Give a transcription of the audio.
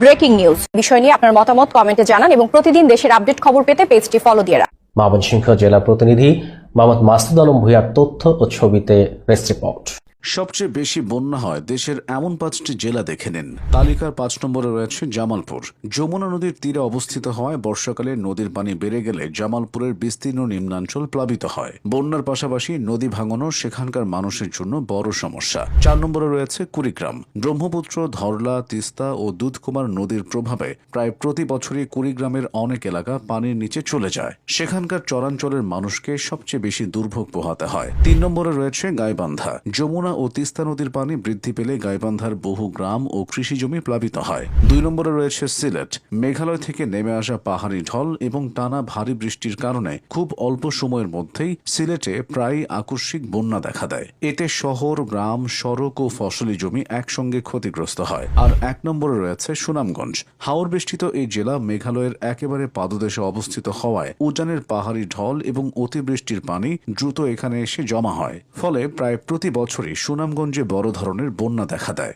Breaking news বিষয় নিয়ে আপনার মতামত কমেন্টে জানান এবং প্রতিদিন দেশের আপডেট খবর পেতে পেজটি ফলো দিয়ে রাখুন। ময়মনসিংহ জেলা প্রতিনিধি মোহাম্মদ মাসুদ আলম ভূঁইয়ার তথ্য ও ছবিতে প্রেস রিপোর্ট। সবচেয়ে বেশি বন্যা হয় দেশের এমন 5টি জেলা দেখে নিন। তালিকার 5 নম্বরে রয়েছে জামালপুর। যমুনা নদীর তীরে অবস্থিত হওয়ায় বর্ষাকালে নদীর পানি বেড়ে গেলে জামালপুরের বিস্তীর্ণ নিম্নাঞ্চল প্লাবিত হয়। বন্যার পাশাপাশি নদী ভাঙনও সেখানকার মানুষের জন্য বড় সমস্যা। 4 নম্বরে রয়েছে কুড়িগ্রাম। ব্রহ্মপুত্র, ধরলা, তিস্তা ও দুধকুমার নদীর প্রভাবে প্রায় প্রতি বছরই কুড়িগ্রামের অনেক এলাকা পানির নিচে চলে যায়। সেখানকার চরাঞ্চলের মানুষকে সবচেয়ে বেশি দুর্ভোগ পোহাতে হয়। 3 নম্বরে রয়েছে গাইবান্ধা। যমুনা ও তিস্তা নদীর পানি বৃদ্ধি পেলে গাইবান্ধার বহু গ্রাম ও কৃষিজমি প্লাবিত হয়। 2 নম্বরে রয়েছে সিলেট। মেঘালয় থেকে নেমে আসা পাহাড়ি ঢল এবং টানা ভারী বৃষ্টির কারণে খুব অল্প সময়ের মধ্যেই সিলেটে প্রায় আকস্মিক বন্যা দেখা দেয়। এতে শহর, গ্রাম, সড়ক ও ফসলি জমি একসঙ্গে ক্ষতিগ্রস্ত হয়। আর 1 নম্বরে রয়েছে সুনামগঞ্জ। হাওর বেষ্টিত এই জেলা মেঘালয়ের একেবারে পাদদেশে অবস্থিত হওয়ায় উজানের পাহাড়ি ঢল এবং অতিবৃষ্টির পানি দ্রুত এখানে এসে জমা হয়। ফলে প্রায় প্রতি বছরই সুনামগঞ্জে বড় ধরনের বন্যা দেখা দেয়।